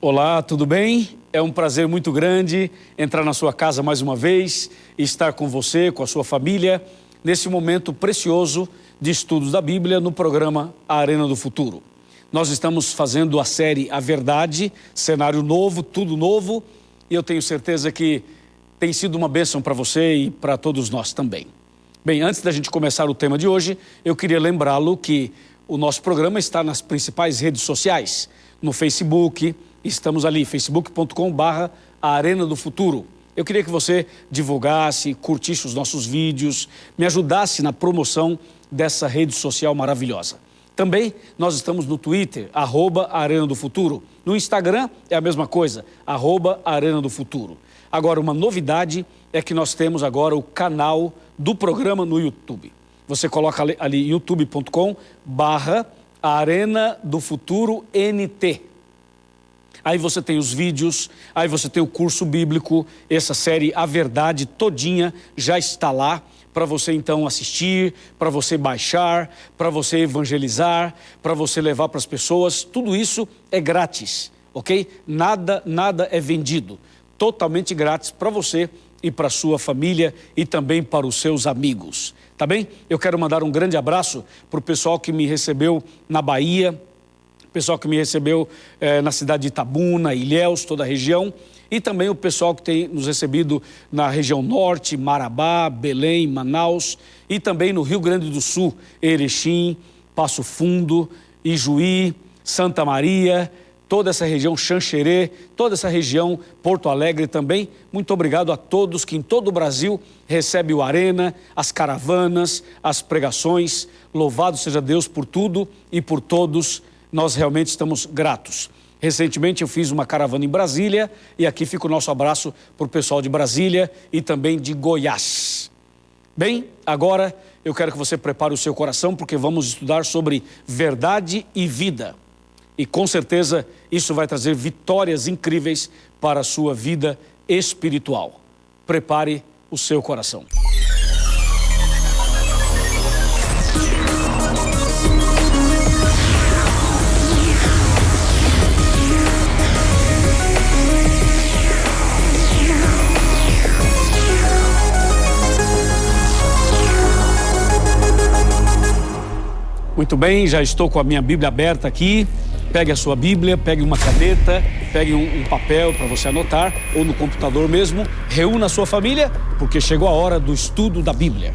Olá, tudo bem? É um prazer muito grande entrar na sua casa mais uma vez e estar com você, com a sua família, nesse momento precioso de estudos da Bíblia no programa A Arena do Futuro. Nós estamos fazendo a série A Verdade, cenário novo, tudo novo, e eu tenho certeza que tem sido uma bênção para você e para todos nós também. Bem, antes da gente começar o tema de hoje, eu queria lembrá-lo que o nosso programa está nas principais redes sociais, no Facebook. Estamos ali, facebook.com/A Arena do Futuro. Eu queria que você divulgasse, curtisse os nossos vídeos, me ajudasse na promoção dessa rede social maravilhosa. Também nós estamos no Twitter, @Arena do Futuro. No Instagram é a mesma coisa, @Arena do Futuro. Agora, uma novidade é que nós temos agora o canal do programa no YouTube. Você coloca ali youtube.com/Arena do Futuro NT. Aí você tem os vídeos, aí você tem o curso bíblico, essa série A Verdade todinha já está lá para você então assistir, para você baixar, para você evangelizar, para você levar para as pessoas. Tudo isso é grátis, ok? Nada é vendido. Totalmente grátis para você e para a sua família e também para os seus amigos, tá bem? Eu quero mandar um grande abraço para o pessoal que me recebeu na Bahia, pessoal que me recebeu na cidade de Itabuna, Ilhéus, toda a região, e também o pessoal que tem nos recebido na região norte, Marabá, Belém, Manaus, e também no Rio Grande do Sul, Erechim, Passo Fundo, Ijuí, Santa Maria, toda essa região, Xanxerê, toda essa região, Porto Alegre também. Muito obrigado a todos que em todo o Brasil recebem o Arena, as caravanas, as pregações. Louvado seja Deus por tudo e por todos. Nós realmente estamos gratos. Recentemente eu fiz uma caravana em Brasília e aqui fica o nosso abraço para o pessoal de Brasília e também de Goiás. Bem, agora eu quero que você prepare o seu coração porque vamos estudar sobre verdade e vida. E com certeza isso vai trazer vitórias incríveis para a sua vida espiritual. Prepare o seu coração. Muito bem, já estou com a minha Bíblia aberta aqui. Pegue a sua Bíblia, pegue uma caneta, pegue um papel para você anotar, ou no computador mesmo. Reúna a sua família, porque chegou a hora do estudo da Bíblia.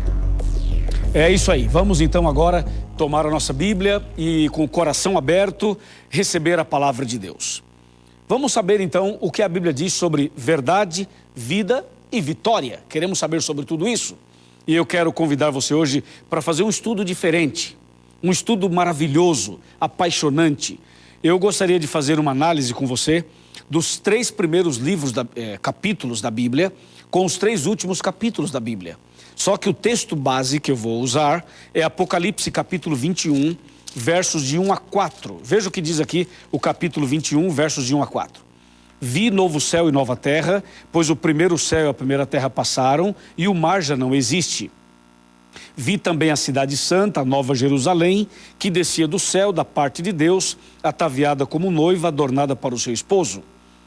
É isso aí, vamos então agora tomar a nossa Bíblia e com o coração aberto, receber a palavra de Deus. Vamos saber então o que a Bíblia diz sobre verdade, vida e vitória. Queremos saber sobre tudo isso. E eu quero convidar você hoje para fazer um estudo diferente. Um estudo maravilhoso, apaixonante. Eu gostaria de fazer uma análise com você dos 3 primeiros capítulos da Bíblia com os 3 últimos capítulos da Bíblia. Só que o texto base que eu vou usar é Apocalipse capítulo 21, versos de 1 a 4. Veja o que diz aqui o capítulo 21, versos de 1 a 4. Vi novo céu e nova terra, pois o primeiro céu e a primeira terra passaram e o mar já não existe. Vi também a cidade santa, a nova Jerusalém, que descia do céu da parte de Deus, ataviada como noiva, adornada para o seu esposo.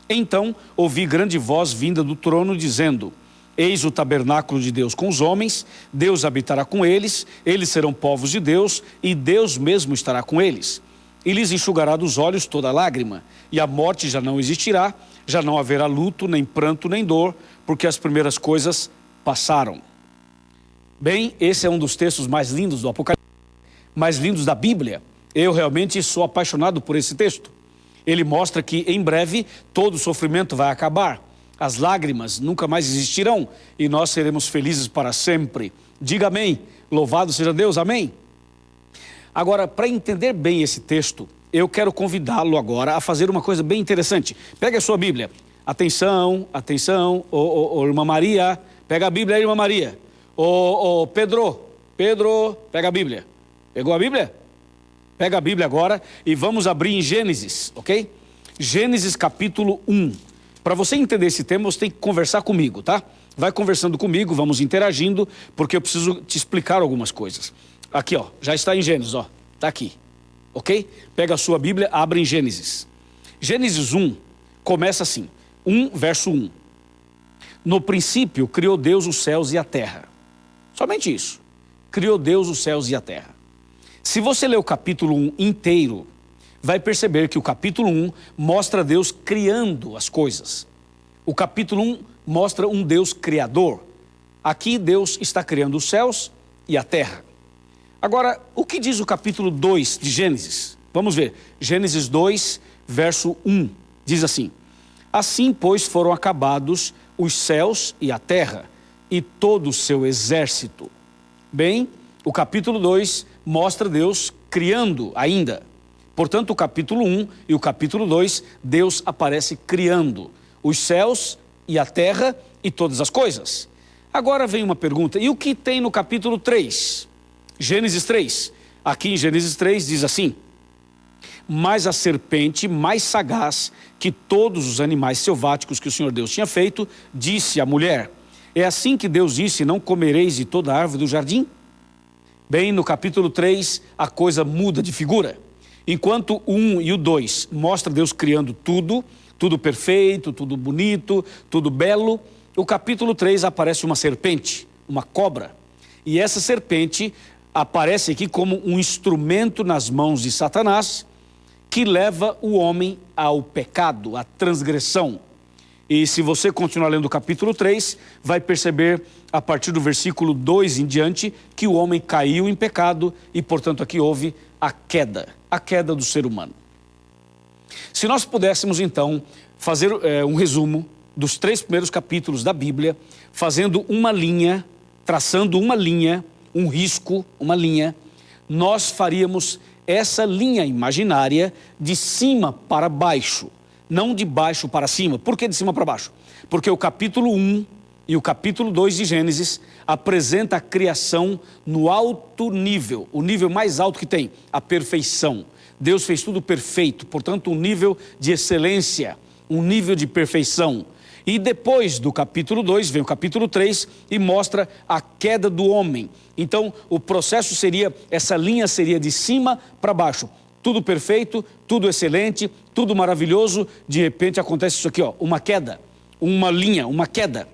Então ouvi grande voz vinda do trono, dizendo: Eis o tabernáculo de Deus com os homens, Deus habitará com eles, eles serão povos de Deus, e Deus mesmo estará com eles. E lhes enxugará dos olhos toda lágrima, e a morte já não existirá, já não haverá luto, nem pranto, nem dor, porque as primeiras coisas passaram. Bem, esse é um dos textos mais lindos do Apocalipse, mais lindos da Bíblia. Eu realmente sou apaixonado por esse texto. Ele mostra que em breve todo o sofrimento vai acabar, as lágrimas nunca mais existirão e nós seremos felizes para sempre. Diga amém, louvado seja Deus, amém? Agora, para entender bem esse texto, eu quero convidá-lo agora a fazer uma coisa bem interessante. Pega a sua Bíblia, atenção, atenção, irmã Maria, pega a Bíblia aí, irmã Maria. Pedro, pega a Bíblia. Pegou a Bíblia? Pega a Bíblia agora e vamos abrir em Gênesis, ok? Gênesis capítulo 1. Para você entender esse tema, você tem que conversar comigo, tá? Vai conversando comigo, vamos interagindo, porque eu preciso te explicar algumas coisas. Aqui, ó, já está em Gênesis, ó, tá aqui, ok? Pega a sua Bíblia, abre em Gênesis. Gênesis 1 começa assim, verso 1. No princípio criou Deus os céus e a terra. Somente isso. Criou Deus os céus e a terra. Se você ler o capítulo 1 inteiro, vai perceber que o capítulo 1 mostra Deus criando as coisas. O capítulo 1 mostra um Deus criador. Aqui Deus está criando os céus e a terra. Agora, o que diz o capítulo 2 de Gênesis? Vamos ver. Gênesis 2, verso 1. Diz assim: assim, pois, foram acabados os céus e a terra, e todo o seu exército. Bem, o capítulo 2 mostra Deus criando ainda. Portanto, o capítulo 1 e o capítulo 2, Deus aparece criando os céus e a terra e todas as coisas. Agora vem uma pergunta, e o que tem no capítulo 3? Gênesis 3. Aqui em Gênesis 3 diz assim: mas a serpente, mais sagaz que todos os animais selváticos que o Senhor Deus tinha feito, disse à mulher: é assim que Deus disse, não comereis de toda a árvore do jardim? Bem, no capítulo 3, a coisa muda de figura. Enquanto o 1 e o 2 mostra Deus criando tudo, tudo perfeito, tudo bonito, tudo belo, o capítulo 3 aparece uma serpente, uma cobra. E essa serpente aparece aqui como um instrumento nas mãos de Satanás, que leva o homem ao pecado, à transgressão. E se você continuar lendo o capítulo 3, vai perceber a partir do versículo 2 em diante que o homem caiu em pecado e, portanto, aqui houve a queda do ser humano. Se nós pudéssemos, então, fazer um resumo dos 3 primeiros capítulos da Bíblia, fazendo uma linha, traçando uma linha, um risco, uma linha, nós faríamos essa linha imaginária de cima para baixo, não de baixo para cima. Por que de cima para baixo? Porque o capítulo 1 e o capítulo 2 de Gênesis apresenta a criação no alto nível, o nível mais alto que tem, a perfeição. Deus fez tudo perfeito, portanto um nível de excelência, um nível de perfeição. E depois do capítulo 2 vem o capítulo 3 e mostra a queda do homem. Então o processo seria, essa linha seria de cima para baixo. Tudo perfeito, tudo excelente, tudo maravilhoso. De repente acontece isso aqui, ó, uma queda, uma linha, uma queda.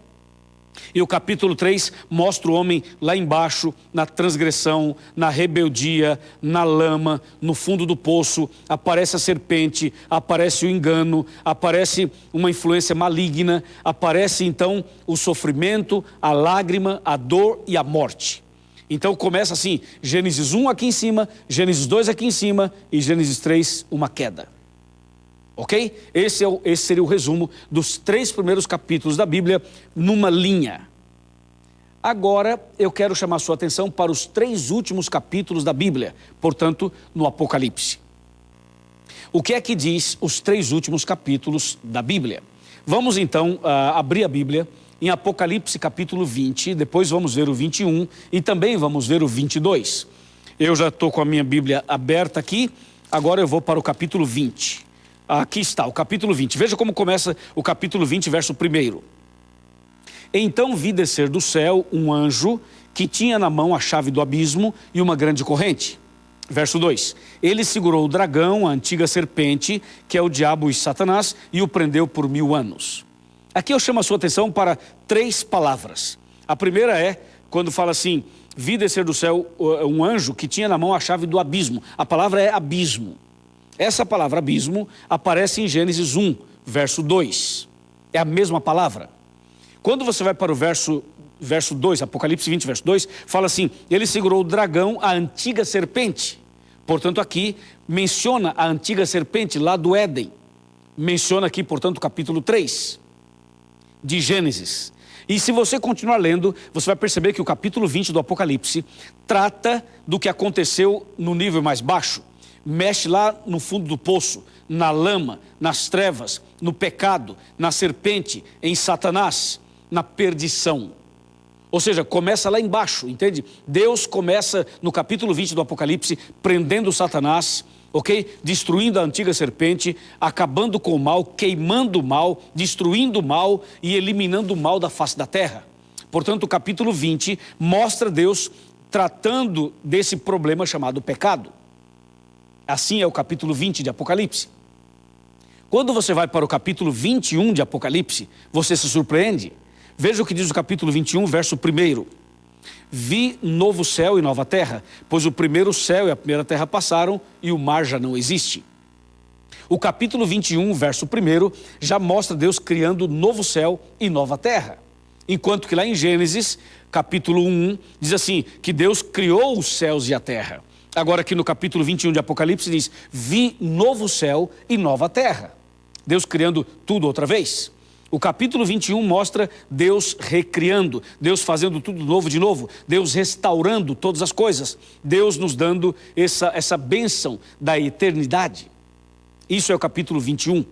E o capítulo 3 mostra o homem lá embaixo, na transgressão, na rebeldia, na lama, no fundo do poço. Aparece a serpente, aparece o engano, aparece uma influência maligna, aparece então o sofrimento, a lágrima, a dor e a morte. Então começa assim, Gênesis 1 aqui em cima, Gênesis 2 aqui em cima e Gênesis 3, uma queda. Ok? Esse seria o resumo dos 3 primeiros capítulos da Bíblia numa linha. Agora eu quero chamar sua atenção para os 3 últimos capítulos da Bíblia, portanto, no Apocalipse. O que é que diz os 3 últimos capítulos da Bíblia? Vamos então abrir a Bíblia em Apocalipse capítulo 20, depois vamos ver o 21 e também vamos ver o 22. Eu já estou com a minha Bíblia aberta aqui, agora eu vou para o capítulo 20. Aqui está, o capítulo 20. Veja como começa o capítulo 20, verso 1. Então vi descer do céu um anjo que tinha na mão a chave do abismo e uma grande corrente. Verso 2. Ele segurou o dragão, a antiga serpente, que é o diabo e Satanás, e o prendeu por 1000 anos. Aqui eu chamo a sua atenção para 3 palavras. A primeira é, quando fala assim, vi descer do céu um anjo que tinha na mão a chave do abismo. A palavra é abismo. Essa palavra abismo aparece em Gênesis 1, verso 2. É a mesma palavra. Quando você vai para o verso 2, Apocalipse 20, verso 2, fala assim, ele segurou o dragão, a antiga serpente. Portanto, aqui menciona a antiga serpente lá do Éden. Menciona aqui, portanto, o capítulo 3 de Gênesis. E se você continuar lendo, você vai perceber que o capítulo 20 do Apocalipse trata do que aconteceu no nível mais baixo. Mexe lá no fundo do poço, na lama, nas trevas, no pecado, na serpente, em Satanás, na perdição. Ou seja, começa lá embaixo, entende? Deus começa no capítulo 20 do Apocalipse prendendo Satanás, ok? Destruindo a antiga serpente, acabando com o mal, queimando o mal, destruindo o mal e eliminando o mal da face da terra. Portanto, o capítulo 20 mostra Deus tratando desse problema chamado pecado. Assim é o capítulo 20 de Apocalipse. Quando você vai para o capítulo 21 de Apocalipse, você se surpreende. Veja o que diz o capítulo 21, verso 1. Vi novo céu e nova terra, pois o primeiro céu e a primeira terra passaram e o mar já não existe. O capítulo 21, verso 1, já mostra Deus criando novo céu e nova terra. Enquanto que lá em Gênesis, capítulo 1, diz assim, que Deus criou os céus e a terra. Agora aqui no capítulo 21 de Apocalipse diz, vi novo céu e nova terra. Deus criando tudo outra vez. O capítulo 21 mostra Deus recriando, Deus fazendo tudo novo de novo, Deus restaurando todas as coisas, Deus nos dando essa bênção da eternidade. Isso é o capítulo 21.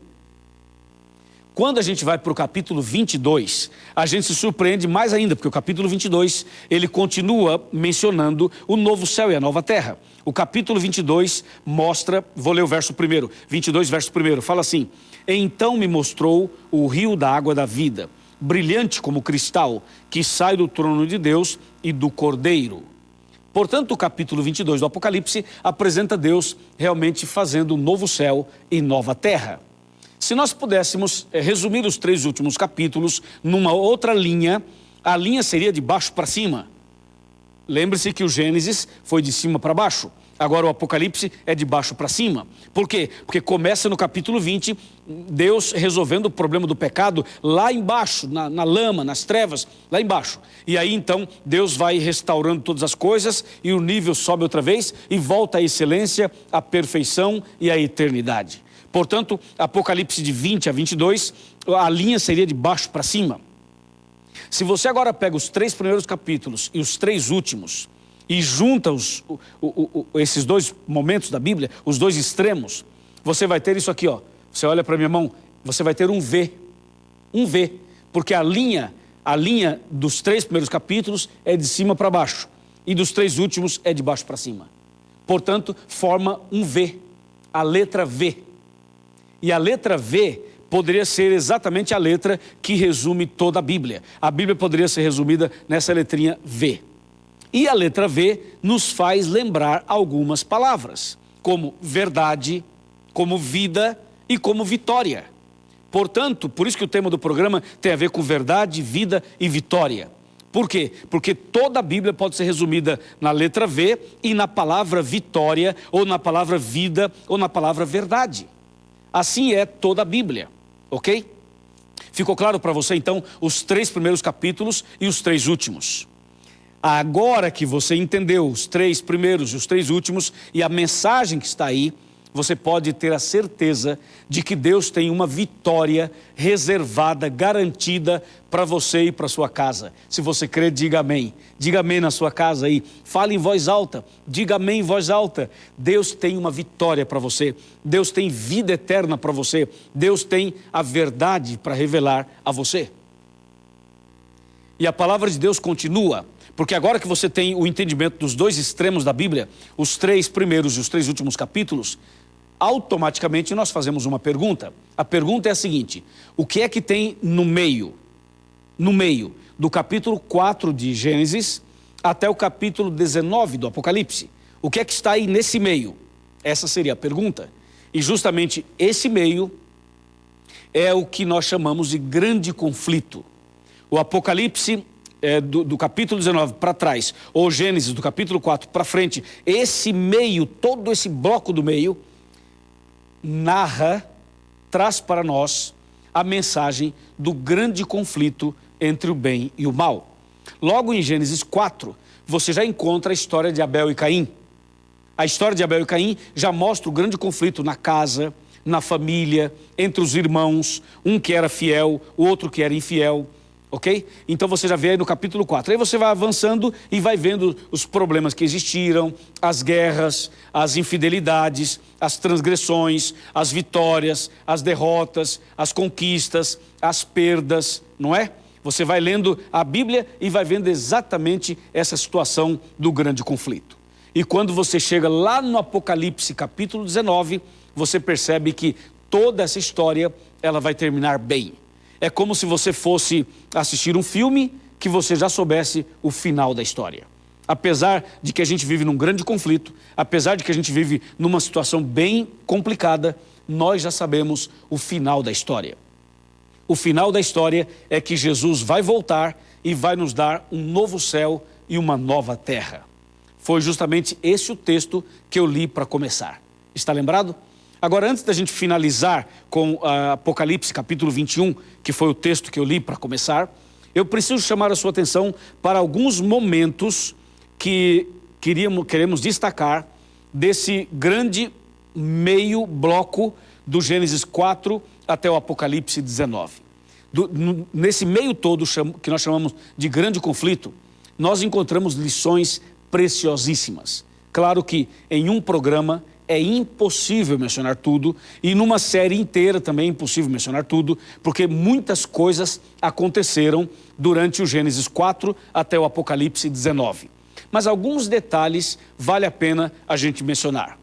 Quando a gente vai para o capítulo 22, a gente se surpreende mais ainda, porque o capítulo 22, ele continua mencionando o novo céu e a nova terra. O capítulo 22 mostra, vou ler o verso 1, 22, verso 1, fala assim, então me mostrou o rio da água da vida, brilhante como cristal, que sai do trono de Deus e do Cordeiro. Portanto, o capítulo 22 do Apocalipse apresenta Deus realmente fazendo um novo céu e nova terra. Se nós pudéssemos resumir os 3 últimos capítulos numa outra linha, a linha seria de baixo para cima. Lembre-se que o Gênesis foi de cima para baixo. Agora o Apocalipse é de baixo para cima. Por quê? Porque começa no capítulo 20, Deus resolvendo o problema do pecado lá embaixo, na lama, nas trevas, lá embaixo. E aí então Deus vai restaurando todas as coisas e o nível sobe outra vez e volta à excelência, à perfeição e à eternidade. Portanto, Apocalipse de 20 a 22, a linha seria de baixo para cima. Se você agora pega os 3 primeiros capítulos e os 3 últimos e junta esses 2 momentos da Bíblia, os 2 extremos, você vai ter isso aqui, ó. Você olha para minha mão, você vai ter um V, porque a linha dos 3 primeiros capítulos é de cima para baixo e dos 3 últimos é de baixo para cima. Portanto, forma um V, a letra V. E a letra V poderia ser exatamente a letra que resume toda a Bíblia. A Bíblia poderia ser resumida nessa letrinha V. E a letra V nos faz lembrar algumas palavras, como verdade, como vida e como vitória. Portanto, por isso que o tema do programa tem a ver com verdade, vida e vitória. Por quê? Porque toda a Bíblia pode ser resumida na letra V e na palavra vitória, ou na palavra vida, ou na palavra verdade. Assim é toda a Bíblia, ok? Ficou claro para você então os 3 primeiros capítulos e os 3 últimos. Agora que você entendeu os 3 primeiros e os 3 últimos e a mensagem que está aí, você pode ter a certeza de que Deus tem uma vitória reservada, garantida para você e para sua casa. Se você crê, diga amém. Diga amém na sua casa aí. Fale em voz alta. Diga amém em voz alta. Deus tem uma vitória para você. Deus tem vida eterna para você. Deus tem a verdade para revelar a você. E a palavra de Deus continua. Porque agora que você tem o entendimento dos 2 extremos da Bíblia, os 3 primeiros e os 3 últimos capítulos, automaticamente nós fazemos uma pergunta. A pergunta é a seguinte: o que é que tem no meio do capítulo 4 de Gênesis até o capítulo 19 do Apocalipse? O que é que está aí nesse meio? Essa seria a pergunta. E justamente esse meio é o que nós chamamos de grande conflito. O Apocalipse do capítulo 19 para trás, ou Gênesis do capítulo 4 para frente, esse meio, todo esse bloco do meio, traz para nós a mensagem do grande conflito entre o bem e o mal. Logo em Gênesis 4, você já encontra a história de Abel e Caim. A história de Abel e Caim já mostra o grande conflito na casa, na família, entre os irmãos, um que era fiel, o outro que era infiel. Ok? Então você já vê aí no capítulo 4. Aí você vai avançando e vai vendo os problemas que existiram, as guerras, as infidelidades, as transgressões, as vitórias, as derrotas, as conquistas, as perdas, não é? Você vai lendo a Bíblia e vai vendo exatamente essa situação do grande conflito. E quando você chega lá no Apocalipse capítulo 19, você percebe que toda essa história, ela vai terminar bem. É como se você fosse assistir um filme que você já soubesse o final da história. Apesar de que a gente vive num grande conflito, apesar de que a gente vive numa situação bem complicada, nós já sabemos o final da história. O final da história é que Jesus vai voltar e vai nos dar um novo céu e uma nova terra. Foi justamente esse o texto que eu li para começar. Está lembrado? Agora, antes da gente finalizar com Apocalipse capítulo 21, que foi o texto que eu li para começar, eu preciso chamar a sua atenção para alguns momentos que queremos destacar desse grande meio bloco do Gênesis 4 até o Apocalipse 19. Nesse meio todo que nós chamamos de grande conflito, nós encontramos lições preciosíssimas. Claro que em um programa é impossível mencionar tudo, e numa série inteira também é impossível mencionar tudo, porque muitas coisas aconteceram durante o Gênesis 4 até o Apocalipse 19. Mas alguns detalhes vale a pena a gente mencionar.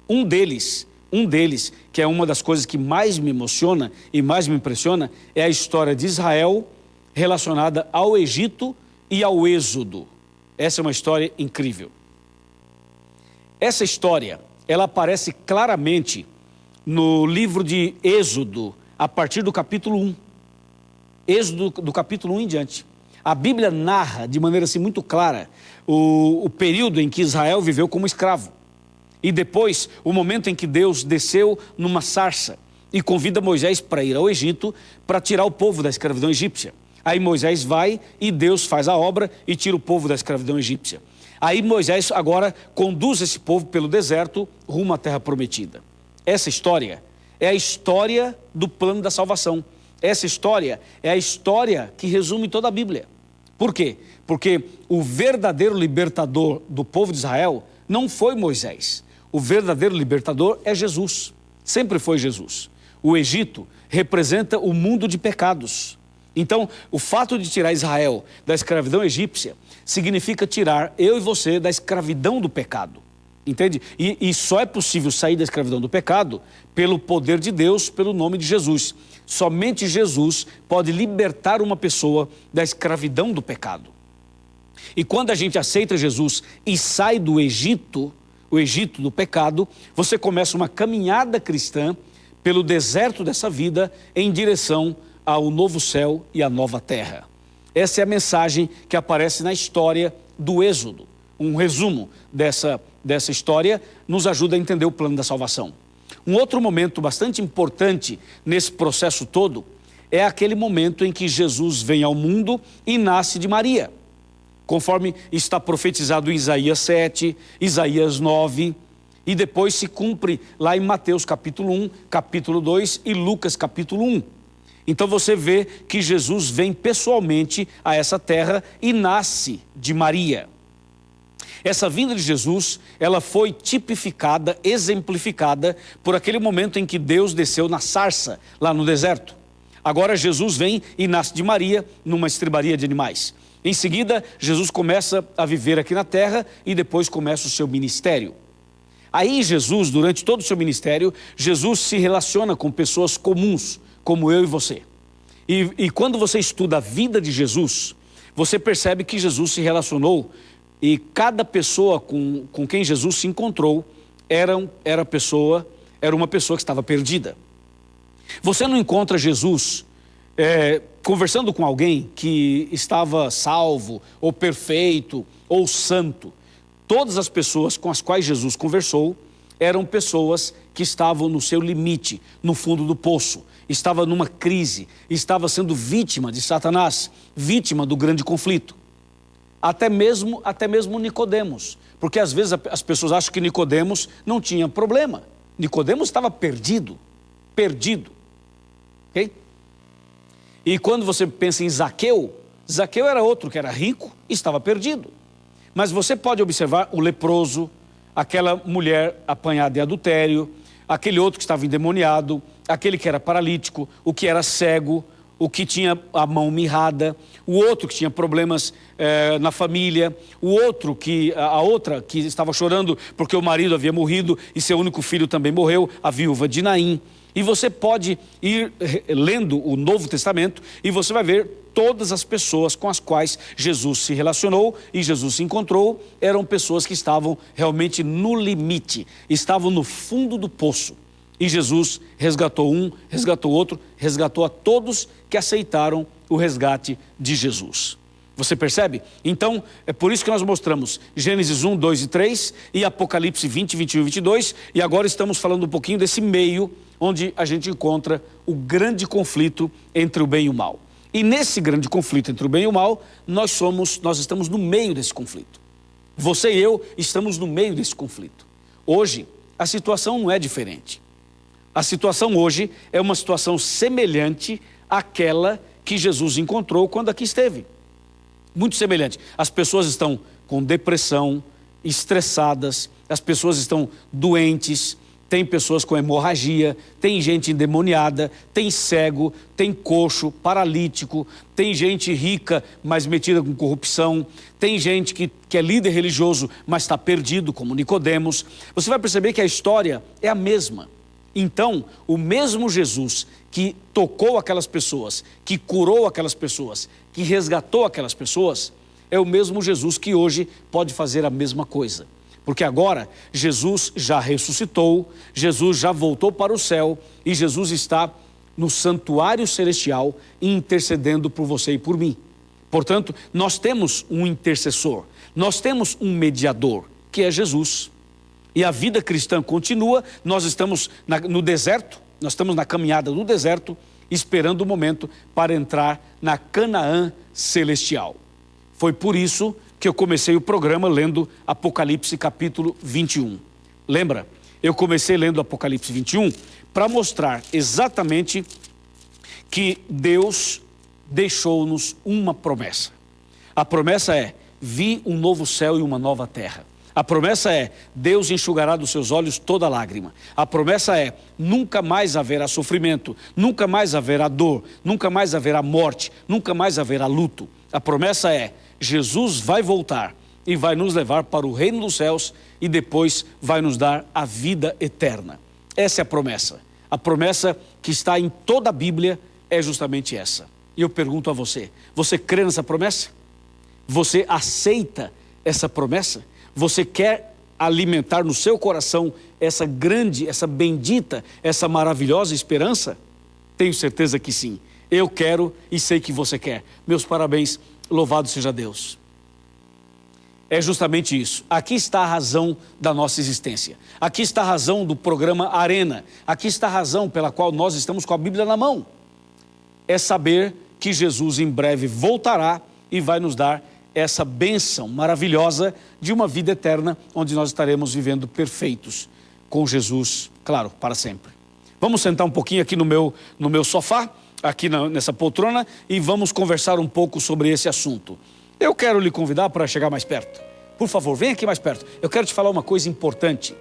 Um deles, que é uma das coisas que mais me emociona e mais me impressiona, é a história de Israel relacionada ao Egito e ao Êxodo. Essa é uma história incrível. Essa história, ela aparece claramente no livro de Êxodo, a partir do capítulo 1. Êxodo do capítulo 1 em diante. A Bíblia narra de maneira assim muito clara o período em que Israel viveu como escravo. E depois, o momento em que Deus desceu numa sarça e convida Moisés para ir ao Egito para tirar o povo da escravidão egípcia. Aí Moisés vai e Deus faz a obra e tira o povo da escravidão egípcia. Aí Moisés agora conduz esse povo pelo deserto rumo à terra prometida. Essa história é a história do plano da salvação. Essa história é a história que resume toda a Bíblia. Por quê? Porque o verdadeiro libertador do povo de Israel não foi Moisés. O verdadeiro libertador é Jesus. Sempre foi Jesus. O Egito representa o mundo de pecados. Então, o fato de tirar Israel da escravidão egípcia significa tirar eu e você da escravidão do pecado. Entende? E só é possível sair da escravidão do pecado pelo poder de Deus, pelo nome de Jesus. Somente Jesus pode libertar uma pessoa da escravidão do pecado. E quando a gente aceita Jesus e sai do Egito, o Egito do pecado, você começa uma caminhada cristã pelo deserto dessa vida em direção ao novo céu e à nova terra. Essa é a mensagem que aparece na história do Êxodo. Um resumo dessa história nos ajuda a entender o plano da salvação. Um outro momento bastante importante nesse processo todo é aquele momento em que Jesus vem ao mundo e nasce de Maria, conforme está profetizado em Isaías 7, Isaías 9, e depois se cumpre lá em Mateus capítulo 1, capítulo 2 e Lucas capítulo 1. Então você vê que Jesus vem pessoalmente a essa terra e nasce de Maria. Essa vinda de Jesus, ela foi tipificada, exemplificada por aquele momento em que Deus desceu na sarça, lá no deserto. Agora Jesus vem e nasce de Maria numa estribaria de animais. Em seguida, Jesus começa a viver aqui na terra e depois começa o seu ministério. Aí Jesus, durante todo o seu ministério, Jesus se relaciona com pessoas comuns, como eu e você. E quando você estuda a vida de Jesus, você percebe que Jesus se relacionou e cada pessoa com quem Jesus se encontrou era uma pessoa que estava perdida. Você não encontra Jesus conversando com alguém que estava salvo, ou perfeito, ou santo. Todas as pessoas com as quais Jesus conversou eram pessoas que estavam no seu limite, no fundo do poço, estava numa crise, estava sendo vítima de Satanás, vítima do grande conflito. Até mesmo Nicodemos, porque às vezes as pessoas acham que Nicodemos não tinha problema. Nicodemos estava perdido, ok? E quando você pensa em Zaqueu era outro que era rico e estava perdido. Mas você pode observar o leproso, aquela mulher apanhada em adultério, aquele outro que estava endemoniado, aquele que era paralítico, o que era cego, o que tinha a mão mirrada, o outro que tinha problemas na família, a outra que estava chorando porque o marido havia morrido e seu único filho também morreu, a viúva de Naim. E você pode ir lendo o Novo Testamento e você vai ver todas as pessoas com as quais Jesus se relacionou e Jesus se encontrou, eram pessoas que estavam realmente no limite, estavam no fundo do poço. E Jesus resgatou um, resgatou outro, resgatou a todos que aceitaram o resgate de Jesus. Você percebe? Então, é por isso que nós mostramos Gênesis 1, 2 e 3 e Apocalipse 20, 21 e 22. E agora estamos falando um pouquinho desse meio onde a gente encontra o grande conflito entre o bem e o mal. E nesse grande conflito entre o bem e o mal, nós estamos no meio desse conflito. Você e eu estamos no meio desse conflito. Hoje, a situação não é diferente. A situação hoje é uma situação semelhante àquela que Jesus encontrou quando aqui esteve. Muito semelhante. As pessoas estão com depressão, estressadas, as pessoas estão doentes, tem pessoas com hemorragia, tem gente endemoniada, tem cego, tem coxo, paralítico, tem gente rica, mas metida com corrupção, tem gente que é líder religioso, mas está perdido, como Nicodemos. Você vai perceber que a história é a mesma. Então, o mesmo Jesus que tocou aquelas pessoas, que curou aquelas pessoas, que resgatou aquelas pessoas, é o mesmo Jesus que hoje pode fazer a mesma coisa. Porque agora Jesus já ressuscitou, Jesus já voltou para o céu e Jesus está no santuário celestial intercedendo por você e por mim. Portanto, nós temos um intercessor, nós temos um mediador, que é Jesus. E a vida cristã continua, nós estamos no deserto, nós estamos na caminhada do deserto, esperando o momento para entrar na Canaã celestial. Foi por isso que eu comecei o programa lendo Apocalipse capítulo 21. Lembra? Eu comecei lendo Apocalipse 21 para mostrar exatamente que Deus deixou-nos uma promessa. A promessa é: vi um novo céu e uma nova terra. A promessa é: Deus enxugará dos seus olhos toda lágrima. A promessa é: nunca mais haverá sofrimento, nunca mais haverá dor, nunca mais haverá morte, nunca mais haverá luto. A promessa é: Jesus vai voltar e vai nos levar para o reino dos céus e depois vai nos dar a vida eterna. Essa é a promessa. A promessa que está em toda a Bíblia é justamente essa. E eu pergunto a você: você crê nessa promessa? Você aceita essa promessa? Você quer alimentar no seu coração essa grande, essa bendita, essa maravilhosa esperança? Tenho certeza que sim. Eu quero e sei que você quer. Meus parabéns, louvado seja Deus. É justamente isso. Aqui está a razão da nossa existência. Aqui está a razão do programa Arena. Aqui está a razão pela qual nós estamos com a Bíblia na mão. É saber que Jesus em breve voltará e vai nos dar essa bênção maravilhosa de uma vida eterna, onde nós estaremos vivendo perfeitos com Jesus, claro, para sempre. Vamos sentar um pouquinho aqui no meu sofá, aqui nessa poltrona, e vamos conversar um pouco sobre esse assunto. Eu quero lhe convidar para chegar mais perto. Por favor, venha aqui mais perto. Eu quero te falar uma coisa importante.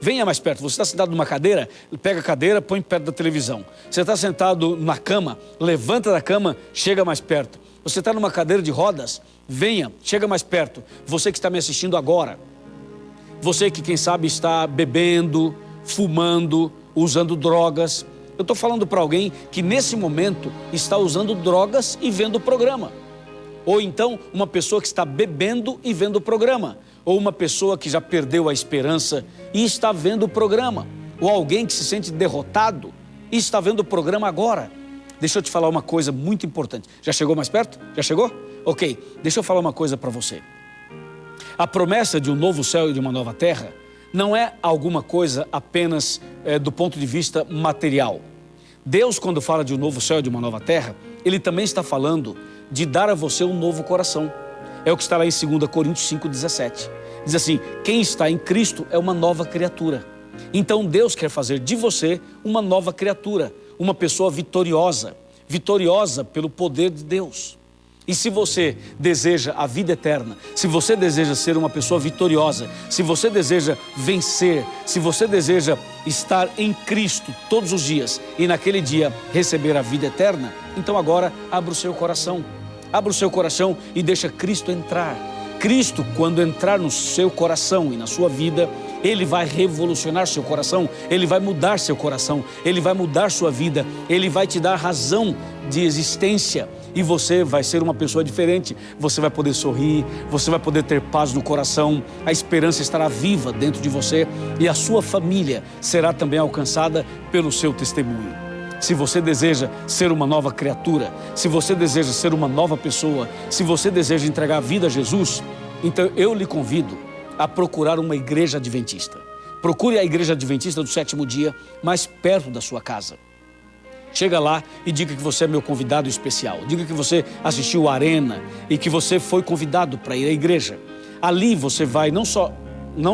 Venha mais perto. Você está sentado numa cadeira, pega a cadeira, põe perto da televisão. Você está sentado na cama, levanta da cama, chega mais perto. Você está numa cadeira de rodas, venha, chega mais perto. Você que está me assistindo agora, você que quem sabe está bebendo, fumando, usando drogas. Eu estou falando para alguém que nesse momento está usando drogas e vendo o programa. Ou então uma pessoa que está bebendo e vendo o programa. Ou uma pessoa que já perdeu a esperança e está vendo o programa. Ou alguém que se sente derrotado e está vendo o programa agora. Deixa eu te falar uma coisa muito importante. Já chegou mais perto? Já chegou? Ok, deixa eu falar uma coisa para você. A promessa de um novo céu e de uma nova terra não é alguma coisa apenas do ponto de vista material. Deus, quando fala de um novo céu e de uma nova terra, Ele também está falando de dar a você um novo coração. É o que está lá em 2 Coríntios 5,17. Diz assim: quem está em Cristo é uma nova criatura. Então Deus quer fazer de você uma nova criatura, uma pessoa vitoriosa, vitoriosa pelo poder de Deus. E se você deseja a vida eterna, se você deseja ser uma pessoa vitoriosa, se você deseja vencer, se você deseja estar em Cristo todos os dias e naquele dia receber a vida eterna, então agora abra o seu coração. Abra o seu coração e deixa Cristo entrar. Cristo, quando entrar no seu coração e na sua vida, Ele vai revolucionar seu coração, Ele vai mudar seu coração, Ele vai mudar sua vida, Ele vai te dar razão de existência e você vai ser uma pessoa diferente. Você vai poder sorrir, você vai poder ter paz no coração, a esperança estará viva dentro de você e a sua família será também alcançada pelo seu testemunho. Se você deseja ser uma nova criatura, se você deseja ser uma nova pessoa, se você deseja entregar a vida a Jesus, então eu lhe convido a procurar uma igreja adventista. Procure a igreja adventista do sétimo dia mais perto da sua casa. Chega lá e diga que você é meu convidado especial. Diga que você assistiu a Arena e que você foi convidado para ir à igreja. Ali você vai não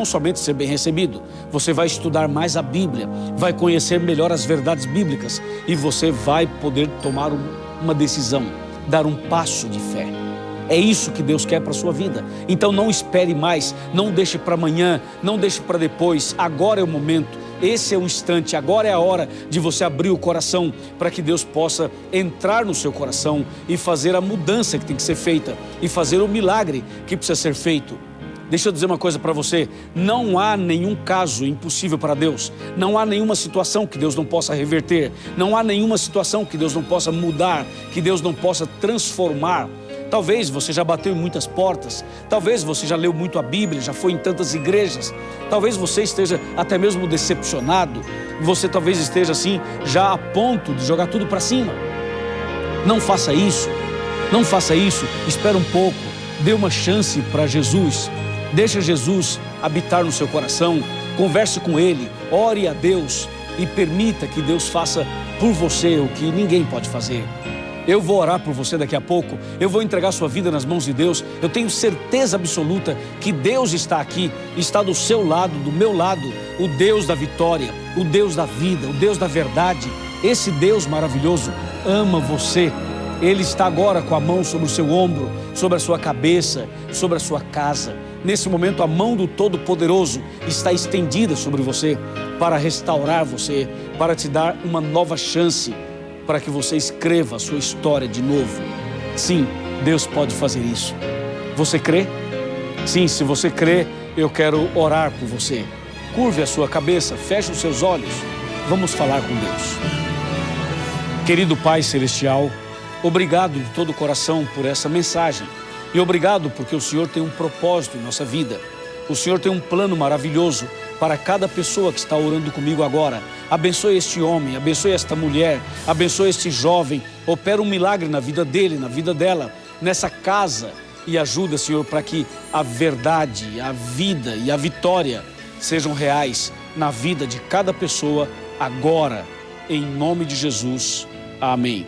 somente ser bem recebido, você vai estudar mais a Bíblia, vai conhecer melhor as verdades bíblicas e você vai poder tomar uma decisão, dar um passo de fé. É isso que Deus quer para a sua vida. Então não espere mais, não deixe para amanhã, não deixe para depois. Agora é o momento, esse é o instante, agora é a hora de você abrir o coração para que Deus possa entrar no seu coração e fazer a mudança que tem que ser feita e fazer o milagre que precisa ser feito. Deixa eu dizer uma coisa para você, não há nenhum caso impossível para Deus, não há nenhuma situação que Deus não possa reverter, não há nenhuma situação que Deus não possa mudar, que Deus não possa transformar. Talvez você já bateu em muitas portas, talvez você já leu muito a Bíblia, já foi em tantas igrejas, talvez você esteja até mesmo decepcionado, você talvez esteja assim, já a ponto de jogar tudo para cima. Não faça isso, não faça isso, espera um pouco, dê uma chance para Jesus, deixa Jesus habitar no seu coração, converse com Ele, ore a Deus e permita que Deus faça por você o que ninguém pode fazer. Eu vou orar por você daqui a pouco, eu vou entregar sua vida nas mãos de Deus, eu tenho certeza absoluta que Deus está aqui, está do seu lado, do meu lado, o Deus da vitória, o Deus da vida, o Deus da verdade. Esse Deus maravilhoso ama você, Ele está agora com a mão sobre o seu ombro, sobre a sua cabeça, sobre a sua casa. Nesse momento a mão do Todo-Poderoso está estendida sobre você para restaurar você, para te dar uma nova chance, para que você escreva a sua história de novo. Sim, Deus pode fazer isso. Você crê? Sim, se você crê, eu quero orar por você. Curve a sua cabeça, feche os seus olhos. Vamos falar com Deus. Querido Pai Celestial, obrigado de todo o coração por essa mensagem. E obrigado porque o Senhor tem um propósito em nossa vida. O Senhor tem um plano maravilhoso para cada pessoa que está orando comigo agora. Abençoe este homem, abençoe esta mulher, abençoe este jovem. Opera um milagre na vida dele, na vida dela, nessa casa. E ajuda, Senhor, para que a verdade, a vida e a vitória sejam reais na vida de cada pessoa agora. Em nome de Jesus. Amém.